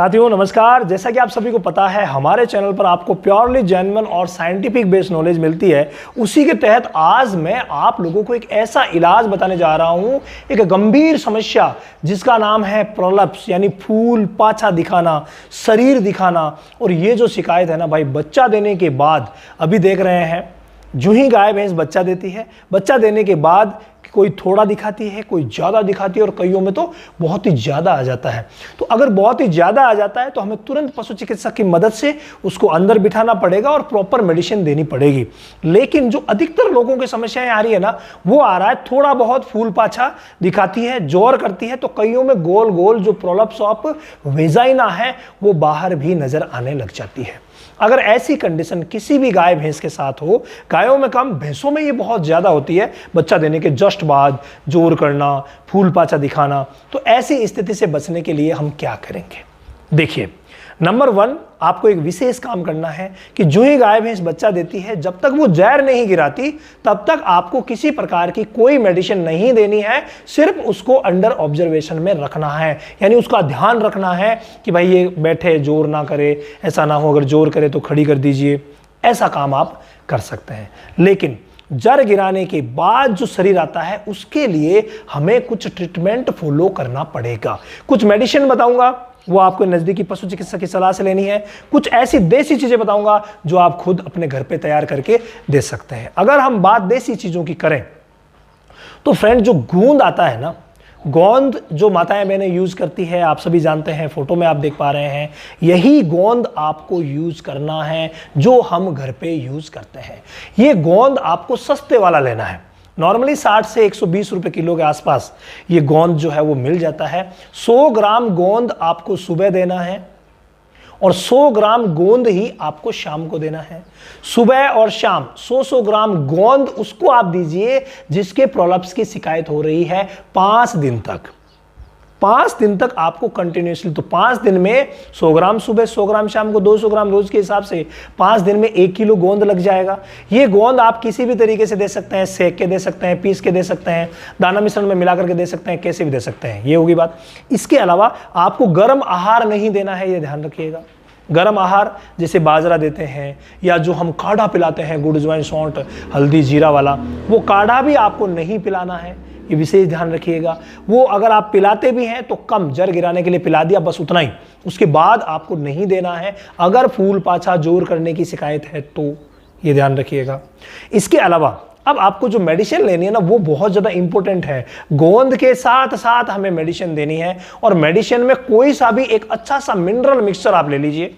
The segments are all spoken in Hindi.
साथियों नमस्कार। जैसा कि आप सभी को पता है, हमारे चैनल पर आपको प्योरली जेन्युइन और साइंटिफिक बेस्ड नॉलेज मिलती है। उसी के तहत आज मैं आप लोगों को एक ऐसा इलाज बताने जा रहा हूं, एक गंभीर समस्या जिसका नाम है प्रोलप्स, यानी फूल पाछा दिखाना, शरीर दिखाना। और ये जो शिकायत है ना भाई, बच्चा देने के बाद, अभी देख रहे हैं जो ही गाय भैंस बच्चा देती है, बच्चा देने के बाद कोई थोड़ा दिखाती है, कोई ज़्यादा दिखाती है और कईयों में तो बहुत ही ज़्यादा आ जाता है। तो अगर बहुत ही ज़्यादा आ जाता है तो हमें तुरंत पशु चिकित्सक की मदद से उसको अंदर बिठाना पड़ेगा और प्रॉपर मेडिसिन देनी पड़ेगी। लेकिन जो अधिकतर लोगों की समस्याएं आ रही है ना, वो आ रहा है थोड़ा बहुत फूल पाछा दिखाती है, जोर करती है, तो कईयों में गोल गोल जो प्रोलप्स ऑफ वेजाइना है वो बाहर भी नजर आने लग जाती है। अगर ऐसी कंडीशन किसी भी गाय भैंस के साथ हो, गायों में कम, भैंसों में ये बहुत ज्यादा होती है, बच्चा देने के जस्ट बाद जोर करना, फूल पाछा दिखाना, तो ऐसी स्थिति से बचने के लिए हम क्या करेंगे? देखिए, नंबर 1, आपको एक विशेष काम करना है कि जो ही गाय भैंस बच्चा देती है, जब तक वो जहर नहीं गिराती तब तक आपको किसी प्रकार की कोई मेडिसिन नहीं देनी है। सिर्फ उसको अंडर ऑब्जर्वेशन में रखना है, यानी उसका ध्यान रखना है कि भाई ये बैठे, जोर ना करे, ऐसा ना हो अगर जोर करे तो खड़ी कर दीजिए। ऐसा काम आप कर सकते हैं। लेकिन जर गिराने के बाद जो शरीर आता है उसके लिए हमें कुछ ट्रीटमेंट फॉलो करना पड़ेगा। कुछ मेडिसिन बताऊंगा, वो आपको नजदीकी पशु चिकित्सक की सलाह से लेनी है। कुछ ऐसी देसी चीजें बताऊंगा जो आप खुद अपने घर पे तैयार करके दे सकते हैं। अगर हम बात देसी चीजों की करें तो फ्रेंड, जो गोंद आता है ना, गोंद जो माताएं बहनें यूज करती है, आप सभी जानते हैं, फोटो में आप देख पा रहे हैं, यही गोंद आपको यूज करना है जो हम घर पे यूज करते हैं। ये गोंद आपको सस्ते वाला लेना है। नॉर्मली 60 से 120 रुपए किलो के आसपास ये गोंद जो है वो मिल जाता है। 100 ग्राम गोंद आपको सुबह देना है और 100 ग्राम गोंद ही आपको शाम को देना है। सुबह और शाम 100 ग्राम गोंद उसको आप दीजिए जिसके प्रोलप्स की शिकायत हो रही है 5 दिन तक। 5 दिन तक आपको कंटिन्यूसली, तो 5 दिन में 100 ग्राम सुबह, 100 ग्राम शाम को, 200 ग्राम रोज के हिसाब से 5 दिन में 1 किलो गोंद लग जाएगा। ये गोंद आप किसी भी तरीके से दे सकते हैं, सेक के दे सकते हैं, पीस के दे सकते हैं, दाना मिश्रण में मिला करके दे सकते हैं, कैसे भी दे सकते हैं। ये होगी बात। इसके अलावा आपको गर्म आहार नहीं देना है, ये ध्यान रखिएगा। गर्म आहार जैसे बाजरा देते हैं या जो हम काढ़ा पिलाते हैं, गुड़ अजवाइन सौंठ हल्दी जीरा वाला, वो काढ़ा भी आपको नहीं पिलाना है, ये विशेष ध्यान रखिएगा। वो अगर आप पिलाते भी हैं तो कम, जर गिराने के लिए पिला दिया, बस उतना ही, उसके बाद आपको नहीं देना है। अगर फूल पाछा जोर करने की शिकायत है तो ये ध्यान रखिएगा। इसके अलावा अब आपको जो मेडिसिन लेनी है ना, वो बहुत ज़्यादा इंपॉर्टेंट है। गोंद के साथ साथ हमें मेडिसिन देनी है और मेडिसिन में कोई सा भी एक अच्छा सा मिनरल मिक्सचर आप ले लीजिए,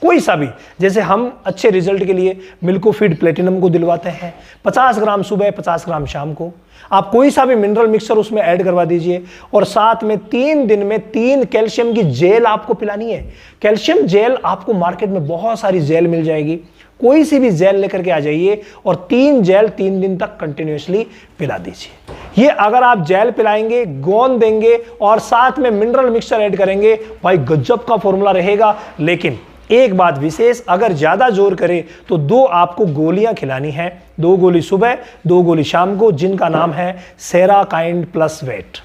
कोई सा भी। जैसे हम अच्छे रिजल्ट के लिए मिल्कोफीड प्लेटिनम को दिलवाते हैं, 50 ग्राम सुबह, 50 ग्राम शाम को। आप कोई सा भी मिनरल मिक्सचर उसमें ऐड करवा दीजिए और साथ में 3 दिन में 3 कैल्शियम की जेल आपको पिलानी है। कैल्शियम जेल आपको मार्केट में बहुत सारी जेल मिल जाएगी, कोई सी भी जेल लेकर के आ जाइए और 3 जेल 3 दिन तक कंटिन्यूसली पिला दीजिए। ये अगर आप जेल पिलाएंगे, गोंद देंगे और साथ में मिनरल मिक्सचर ऐड करेंगे, भाई गजब का फॉर्मूला रहेगा। लेकिन एक बात विशेष, अगर ज्यादा जोर करे तो 2 आपको गोलियां खिलानी है, 2 गोली सुबह, 2 गोली शाम को, जिनका नाम है सेराकाइंड प्लस वेट।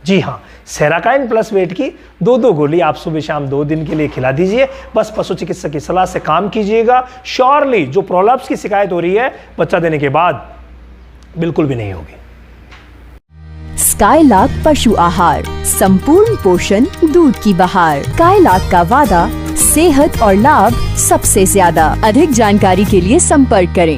जी हाँ, सेराकाइंड प्लस वेट की 2 गोली आप सुबह शाम 2 दिन के लिए खिला दीजिए। बस पशु चिकित्सक की सलाह से काम कीजिएगा। श्योरली जो प्रोलप्स की शिकायत हो रही है बच्चा देने के बाद, बिल्कुल भी नहीं होगी। स्काईलार्क पशु आहार, संपूर्ण पोषण, दूध की बहार। स्काईलार्क का वादा, सेहत और लाभ सबसे ज्यादा। अधिक जानकारी के लिए संपर्क करें।